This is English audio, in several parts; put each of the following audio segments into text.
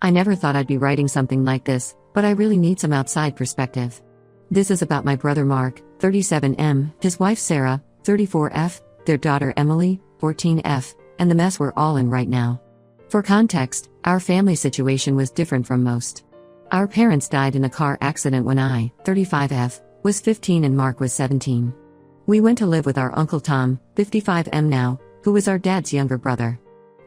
I never thought I'd be writing something like this, but I really need some outside perspective. This is about my brother Mark, 37M, his wife Sarah, 34F, their daughter Emily, 14F, and the mess we're all in right now. For context, our family situation was different from most. Our parents died in a car accident when I, 35F, was 15 and Mark was 17. We went to live with our Uncle Tom, 55M now, who was our dad's younger brother.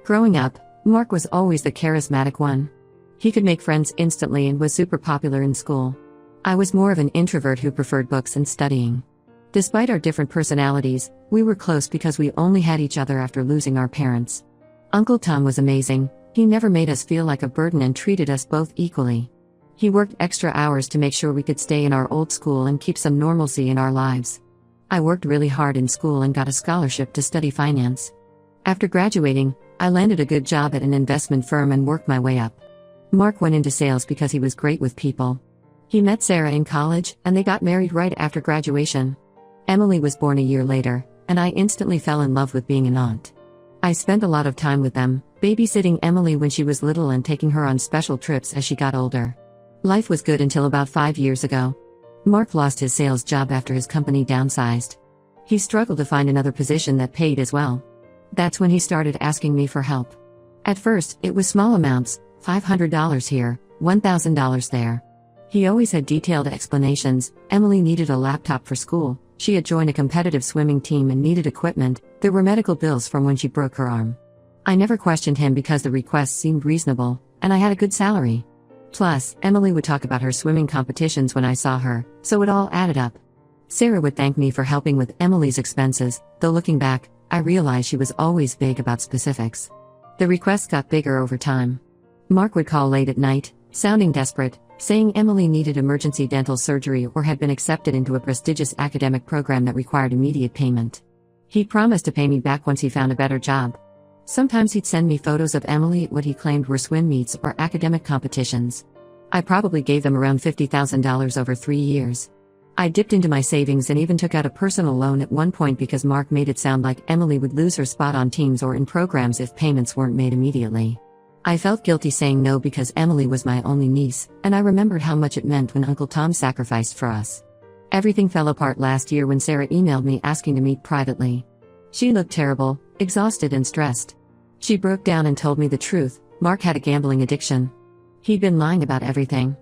Growing up, Mark was always the charismatic one. He could make friends instantly and was super popular in school. I was more of an introvert who preferred books and studying. Despite our different personalities, we were close because we only had each other after losing our parents. Uncle Tom was amazing. He never made us feel like a burden and treated us both equally. He worked extra hours to make sure we could stay in our old school and keep some normalcy in our lives. I worked really hard in school and got a scholarship to study finance. After graduating, I landed a good job at an investment firm and worked my way up. Mark went into sales because he was great with people. He met Sarah in college, and they got married right after graduation. Emily was born a year later, and I instantly fell in love with being an aunt. I spent a lot of time with them, babysitting Emily when she was little and taking her on special trips as she got older. Life was good until about 5 years ago. Mark lost his sales job after his company downsized. He struggled to find another position that paid as well. That's when he started asking me for help. At first, it was small amounts, $500 here, $1,000 there. He always had detailed explanations. Emily needed a laptop for school, she had joined a competitive swimming team and needed equipment, there were medical bills from when she broke her arm. I never questioned him because the requests seemed reasonable, and I had a good salary. Plus, Emily would talk about her swimming competitions when I saw her, so it all added up. Sarah would thank me for helping with Emily's expenses, though looking back, I realized she was always vague about specifics. The requests got bigger over time. Mark would call late at night, sounding desperate, saying Emily needed emergency dental surgery or had been accepted into a prestigious academic program that required immediate payment. He promised to pay me back once he found a better job. Sometimes he'd send me photos of Emily at what he claimed were swim meets or academic competitions. I probably gave them around $50,000 over 3 years. I dipped into my savings and even took out a personal loan at one point because Mark made it sound like Emily would lose her spot on teams or in programs if payments weren't made immediately. I felt guilty saying no because Emily was my only niece, and I remembered how much it meant when Uncle Tom sacrificed for us. Everything fell apart last year when Sarah emailed me asking to meet privately. She looked terrible, exhausted and stressed. She broke down and told me the truth. Mark had a gambling addiction. He'd been lying about everything.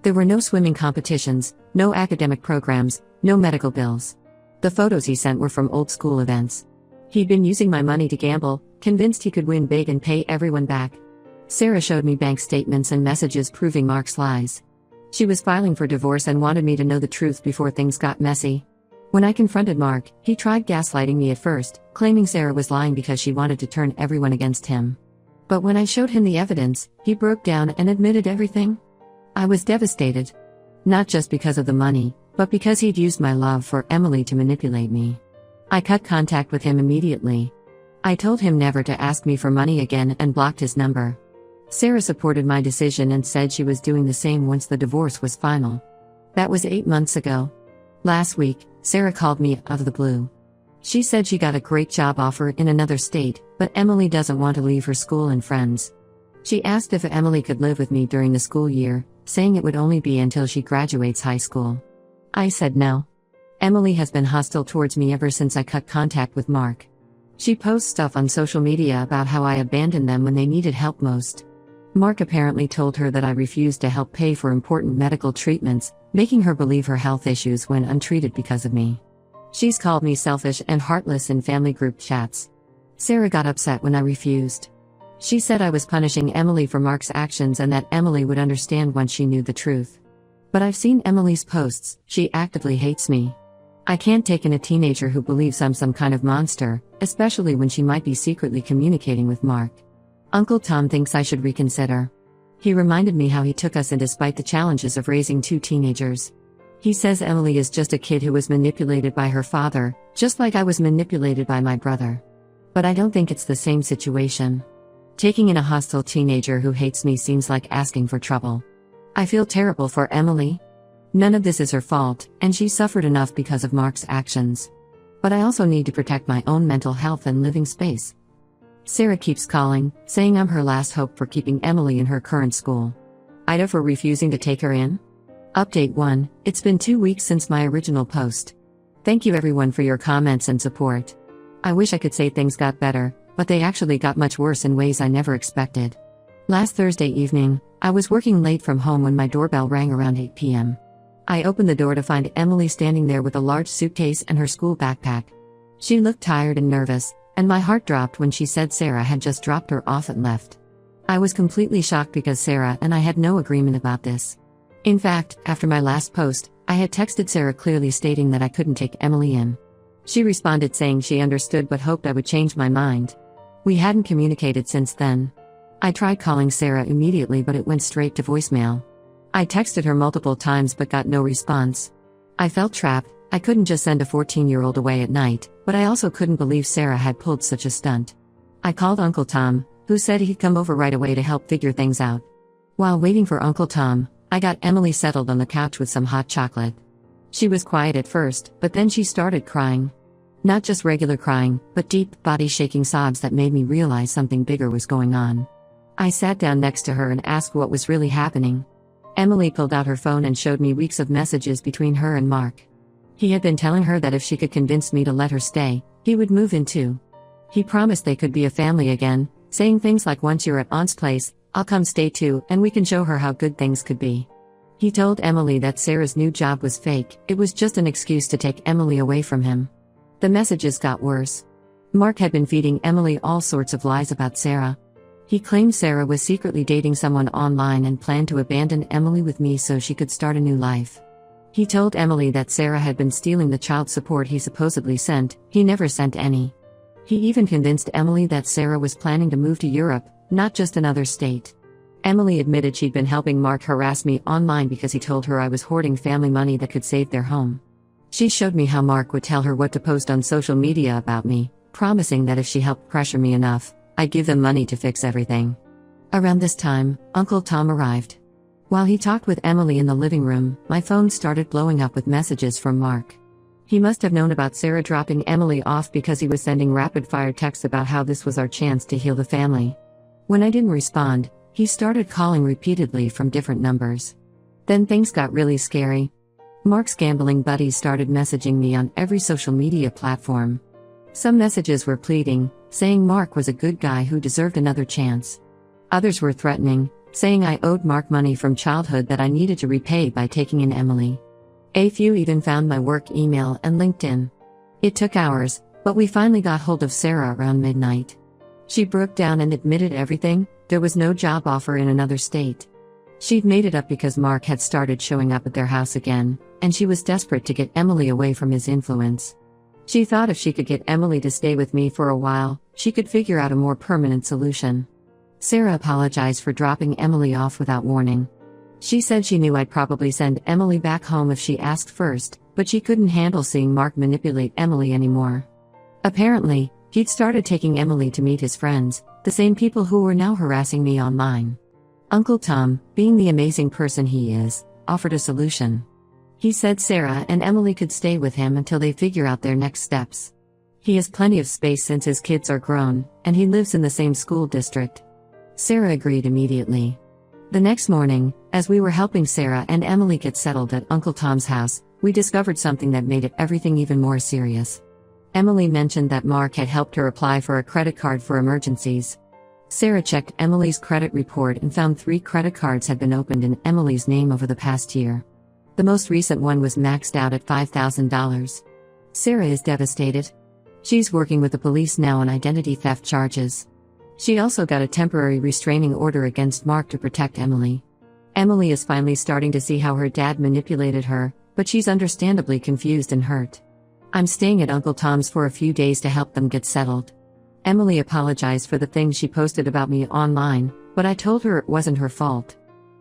There were no swimming competitions, no academic programs, no medical bills. The photos he sent were from old school events. He'd been using my money to gamble, convinced he could win big and pay everyone back. Sarah showed me bank statements and messages proving Mark's lies. She was filing for divorce and wanted me to know the truth before things got messy. When I confronted Mark, he tried gaslighting me at first, claiming Sarah was lying because she wanted to turn everyone against him. But when I showed him the evidence, he broke down and admitted everything. I was devastated. Not just because of the money, but because he'd used my love for Emily to manipulate me. I cut contact with him immediately. I told him never to ask me for money again and blocked his number. Sarah supported my decision and said she was doing the same once the divorce was final. That was 8 months ago. Last week, Sarah called me out of the blue. She said she got a great job offer in another state, but Emily doesn't want to leave her school and friends. She asked if Emily could live with me during the school year, saying it would only be until she graduates high school. I said no. Emily has been hostile towards me ever since I cut contact with Mark. She posts stuff on social media about how I abandoned them when they needed help most. Mark apparently told her that I refused to help pay for important medical treatments, making her believe her health issues went untreated because of me. She's called me selfish and heartless in family group chats. Sarah got upset when I refused. She said I was punishing Emily for Mark's actions and that Emily would understand once she knew the truth. But I've seen Emily's posts, she actively hates me. I can't take in a teenager who believes I'm some kind of monster, especially when she might be secretly communicating with Mark. Uncle Tom thinks I should reconsider. He reminded me how he took us in despite the challenges of raising 2 teenagers. He says Emily is just a kid who was manipulated by her father, just like I was manipulated by my brother. But I don't think it's the same situation. Taking in a hostile teenager who hates me seems like asking for trouble. I feel terrible for Emily. None of this is her fault, and she suffered enough because of Mark's actions. But I also need to protect my own mental health and living space. Sarah keeps calling, saying I'm her last hope for keeping Emily in her current school. Ida for refusing to take her in? Update 1. It's been 2 weeks since my original post. Thank you everyone for your comments and support. I wish I could say things got better, but they actually got much worse in ways I never expected. Last Thursday evening, I was working late from home when my doorbell rang around 8 p.m. I opened the door to find Emily standing there with a large suitcase and her school backpack. She looked tired and nervous, and my heart dropped when she said Sarah had just dropped her off and left. I was completely shocked because Sarah and I had no agreement about this. In fact, after my last post, I had texted Sarah clearly stating that I couldn't take Emily in. She responded saying she understood but hoped I would change my mind. We hadn't communicated since then. I tried calling Sarah immediately but it went straight to voicemail. I texted her multiple times but got no response. I felt trapped. I couldn't just send a 14-year-old away at night, but I also couldn't believe Sarah had pulled such a stunt. I called Uncle Tom, who said he'd come over right away to help figure things out. While waiting for Uncle Tom, I got Emily settled on the couch with some hot chocolate. She was quiet at first, but then she started crying. Not just regular crying, but deep, body-shaking sobs that made me realize something bigger was going on. I sat down next to her and asked what was really happening. Emily pulled out her phone and showed me weeks of messages between her and Mark. He had been telling her that if she could convince me to let her stay, he would move in too. He promised they could be a family again, saying things like once you're at Aunt's place, I'll come stay too and we can show her how good things could be. He told Emily that Sarah's new job was fake, it was just an excuse to take Emily away from him. The messages got worse. Mark had been feeding Emily all sorts of lies about Sarah. He claimed Sarah was secretly dating someone online and planned to abandon Emily with me so she could start a new life. He told Emily that Sarah had been stealing the child support he supposedly sent, he never sent any. He even convinced Emily that Sarah was planning to move to Europe, not just another state. Emily admitted she'd been helping Mark harass me online because he told her I was hoarding family money that could save their home. She showed me how Mark would tell her what to post on social media about me, promising that if she helped pressure me enough, I'd give them money to fix everything. Around this time, Uncle Tom arrived. While he talked with Emily in the living room, my phone started blowing up with messages from Mark. He must have known about Sarah dropping Emily off because he was sending rapid-fire texts about how this was our chance to heal the family. When I didn't respond, he started calling repeatedly from different numbers. Then things got really scary. Mark's gambling buddies started messaging me on every social media platform. Some messages were pleading, saying Mark was a good guy who deserved another chance. Others were threatening, saying I owed Mark money from childhood that I needed to repay by taking in Emily. A few even found my work email and LinkedIn. It took hours, but we finally got hold of Sarah around midnight. She broke down and admitted everything. There was no job offer in another state. She'd made it up because Mark had started showing up at their house again, and she was desperate to get Emily away from his influence. She thought if she could get Emily to stay with me for a while, she could figure out a more permanent solution. Sarah apologized for dropping Emily off without warning. She said she knew I'd probably send Emily back home if she asked first, but she couldn't handle seeing Mark manipulate Emily anymore. Apparently, he'd started taking Emily to meet his friends, the same people who were now harassing me online. Uncle Tom, being the amazing person he is, offered a solution. He said Sarah and Emily could stay with him until they figure out their next steps. He has plenty of space since his kids are grown, and he lives in the same school district. Sarah agreed immediately. The next morning, as we were helping Sarah and Emily get settled at Uncle Tom's house, we discovered something that made everything even more serious. Emily mentioned that Mark had helped her apply for a credit card for emergencies. Sarah checked Emily's credit report and found 3 credit cards had been opened in Emily's name over the past year. The most recent one was maxed out at $5,000. Sarah is devastated. She's working with the police now on identity theft charges. She also got a temporary restraining order against Mark to protect Emily. Emily is finally starting to see how her dad manipulated her, but she's understandably confused and hurt. I'm staying at Uncle Tom's for a few days to help them get settled. Emily apologized for the things she posted about me online, but I told her it wasn't her fault.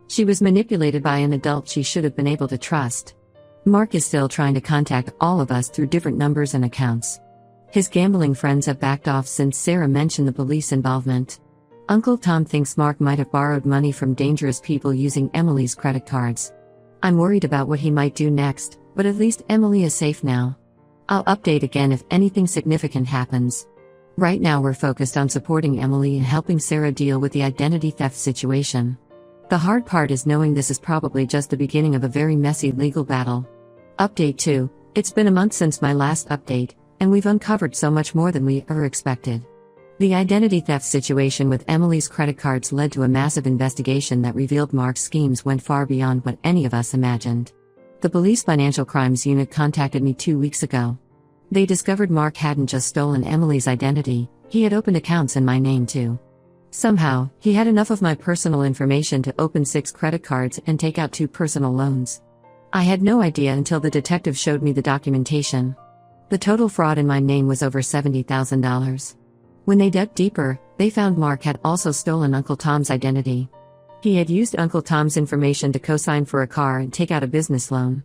She was manipulated by an adult she should have been able to trust. Mark is still trying to contact all of us through different numbers and accounts. His gambling friends have backed off since Sarah mentioned the police involvement. Uncle Tom thinks Mark might have borrowed money from dangerous people using Emily's credit cards. I'm worried about what he might do next, but at least Emily is safe now. I'll update again if anything significant happens. Right now we're focused on supporting Emily and helping Sarah deal with the identity theft situation. The hard part is knowing this is probably just the beginning of a very messy legal battle. Update 2. It's been a month since my last update, and we've uncovered so much more than we ever expected. The identity theft situation with Emily's credit cards led to a massive investigation that revealed Mark's schemes went far beyond what any of us imagined. The police financial crimes unit contacted me 2 weeks ago. They discovered Mark hadn't just stolen Emily's identity, he had opened accounts in my name too. Somehow, he had enough of my personal information to open 6 credit cards and take out 2 personal loans. I had no idea until the detective showed me the documentation. The total fraud in my name was over $70,000. When they dug deeper, they found Mark had also stolen Uncle Tom's identity. He had used Uncle Tom's information to co-sign for a car and take out a business loan.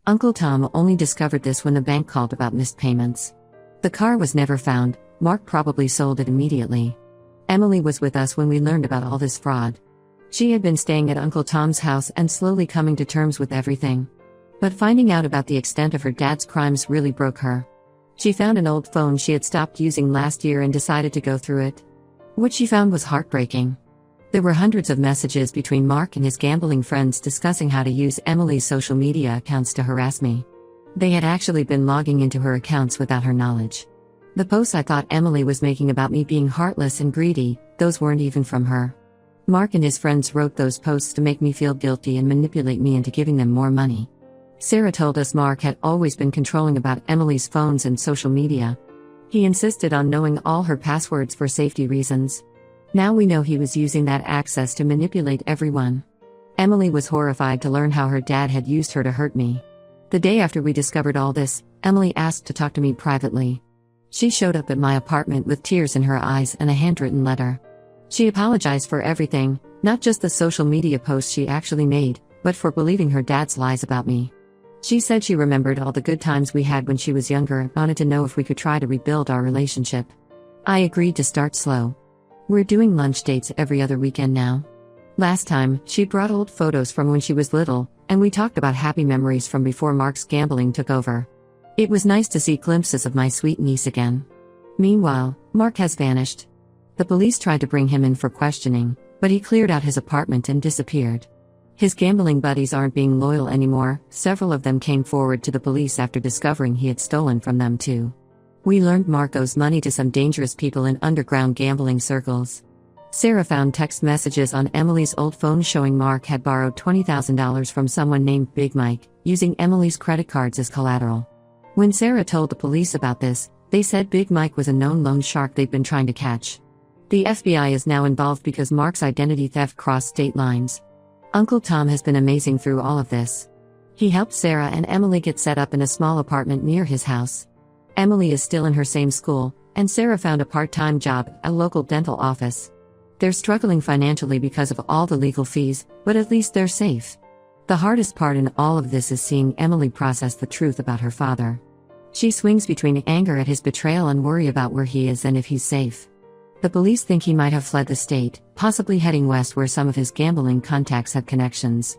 Uncle Tom only discovered this when the bank called about missed payments. The car was never found. Mark probably sold it immediately. Emily was with us when we learned about all this fraud. She had been staying at Uncle Tom's house and slowly coming to terms with everything. But finding out about the extent of her dad's crimes really broke her. She found an old phone she had stopped using last year and decided to go through it. What she found was heartbreaking. There were hundreds of messages between Mark and his gambling friends discussing how to use Emily's social media accounts to harass me. They had actually been logging into her accounts without her knowledge. The posts I thought Emily was making about me being heartless and greedy, those weren't even from her. Mark and his friends wrote those posts to make me feel guilty and manipulate me into giving them more money. Sarah told us Mark had always been controlling about Emily's phones and social media. He insisted on knowing all her passwords for safety reasons. Now we know he was using that access to manipulate everyone. Emily was horrified to learn how her dad had used her to hurt me. The day after we discovered all this, Emily asked to talk to me privately. She showed up at my apartment with tears in her eyes and a handwritten letter. She apologized for everything, not just the social media posts she actually made, but for believing her dad's lies about me. She said she remembered all the good times we had when she was younger and wanted to know if we could try to rebuild our relationship. I agreed to start slow. We're doing lunch dates every other weekend now. Last time, she brought old photos from when she was little, and we talked about happy memories from before Mark's gambling took over. It was nice to see glimpses of my sweet niece again. Meanwhile, Mark has vanished. The police tried to bring him in for questioning, but he cleared out his apartment and disappeared. His gambling buddies aren't being loyal anymore. Several of them came forward to the police after discovering he had stolen from them too. We learned Mark owes money to some dangerous people in underground gambling circles. Sarah found text messages on Emily's old phone showing Mark had borrowed $20,000 from someone named Big Mike, using Emily's credit cards as collateral. When Sarah told the police about this, they said Big Mike was a known loan shark they'd been trying to catch. The FBI is now involved because Mark's identity theft crossed state lines. Uncle Tom has been amazing through all of this. He helped Sarah and Emily get set up in a small apartment near his house. Emily is still in her same school, and Sarah found a part-time job at a local dental office. They're struggling financially because of all the legal fees, but at least they're safe. The hardest part in all of this is seeing Emily process the truth about her father. She swings between anger at his betrayal and worry about where he is and if he's safe. The police think he might have fled the state, possibly heading west where some of his gambling contacts have connections.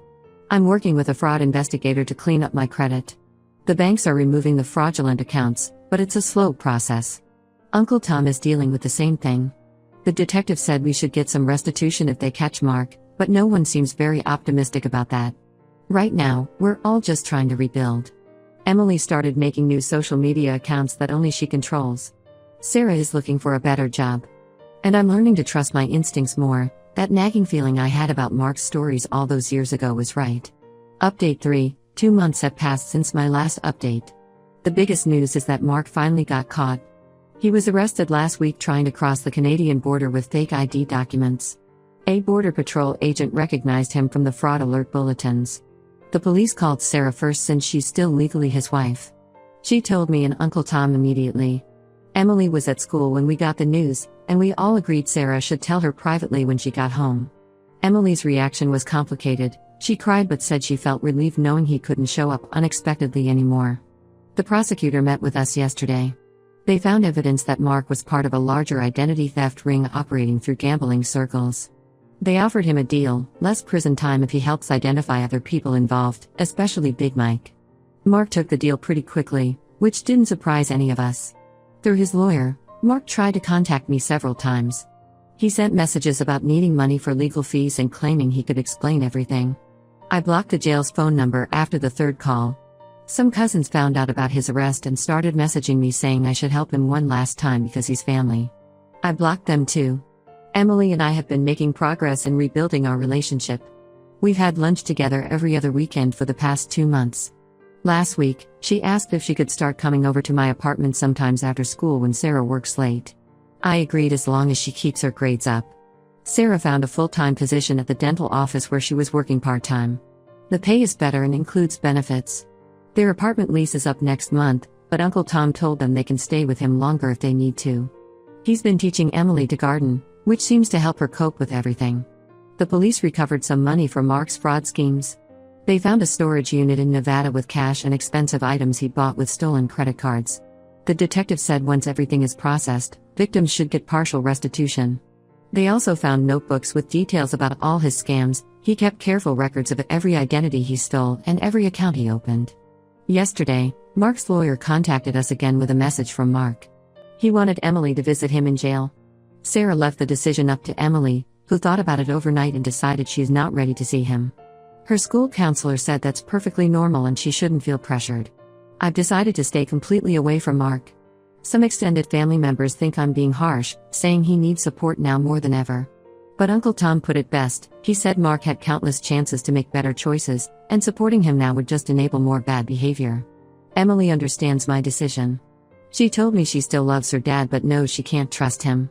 I'm working with a fraud investigator to clean up my credit. The banks are removing the fraudulent accounts, but it's a slow process. Uncle Tom is dealing with the same thing. The detective said we should get some restitution if they catch Mark, but no one seems very optimistic about that. Right now, we're all just trying to rebuild. Emily started making new social media accounts that only she controls. Sarah is looking for a better job. And I'm learning to trust my instincts more. That nagging feeling I had about Mark's stories all those years ago was right. Update 3. 2 months have passed since my last update. The biggest news is that Mark finally got caught. He was arrested last week trying to cross the Canadian border with fake ID documents. A Border Patrol agent recognized him from the fraud alert bulletins. The police called Sarah first since she's still legally his wife. She told me and Uncle Tom immediately. Emily was at school when we got the news, and we all agreed Sarah should tell her privately when she got home. Emily's reaction was complicated. She cried but said she felt relieved knowing he couldn't show up unexpectedly anymore. The prosecutor met with us yesterday. They found evidence that Mark was part of a larger identity theft ring operating through gambling circles. They offered him a deal, less prison time if he helps identify other people involved, especially Big Mike. Mark took the deal pretty quickly, which didn't surprise any of us. Through his lawyer, Mark tried to contact me several times. He sent messages about needing money for legal fees and claiming he could explain everything. I blocked the jail's phone number after the third call. Some cousins found out about his arrest and started messaging me saying I should help him one last time because he's family. I blocked them too. Emily and I have been making progress in rebuilding our relationship. We've had lunch together every other weekend for the past 2 months. Last week, she asked if she could start coming over to my apartment sometimes after school when Sarah works late. I agreed as long as she keeps her grades up. Sarah found a full-time position at the dental office where she was working part-time. The pay is better and includes benefits. Their apartment lease is up next month, but Uncle Tom told them they can stay with him longer if they need to. He's been teaching Emily to garden, which seems to help her cope with everything. The police recovered some money from Mark's fraud schemes. They found a storage unit in Nevada with cash and expensive items he bought with stolen credit cards. The detective said once everything is processed, victims should get partial restitution. They also found notebooks with details about all his scams. He kept careful records of every identity he stole and every account he opened. Yesterday, Mark's lawyer contacted us again with a message from Mark. He wanted Emily to visit him in jail. Sarah left the decision up to Emily, who thought about it overnight and decided she's not ready to see him. Her school counselor said that's perfectly normal and she shouldn't feel pressured. I've decided to stay completely away from Mark. Some extended family members think I'm being harsh, saying he needs support now more than ever. But Uncle Tom put it best. He said Mark had countless chances to make better choices, and supporting him now would just enable more bad behavior. Emily understands my decision. She told me she still loves her dad but knows she can't trust him.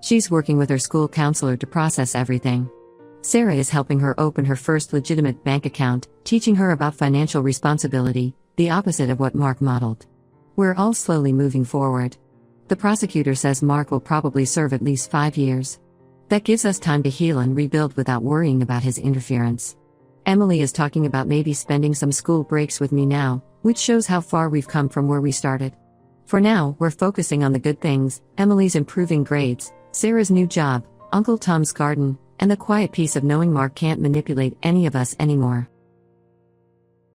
She's working with her school counselor to process everything. Sarah is helping her open her first legitimate bank account, teaching her about financial responsibility, the opposite of what Mark modeled. We're all slowly moving forward. The prosecutor says Mark will probably serve at least 5 years. That gives us time to heal and rebuild without worrying about his interference. Emily is talking about maybe spending some school breaks with me now, which shows how far we've come from where we started. For now, we're focusing on the good things: Emily's improving grades, Sarah's new job, Uncle Tom's garden, and the quiet peace of knowing Mark can't manipulate any of us anymore.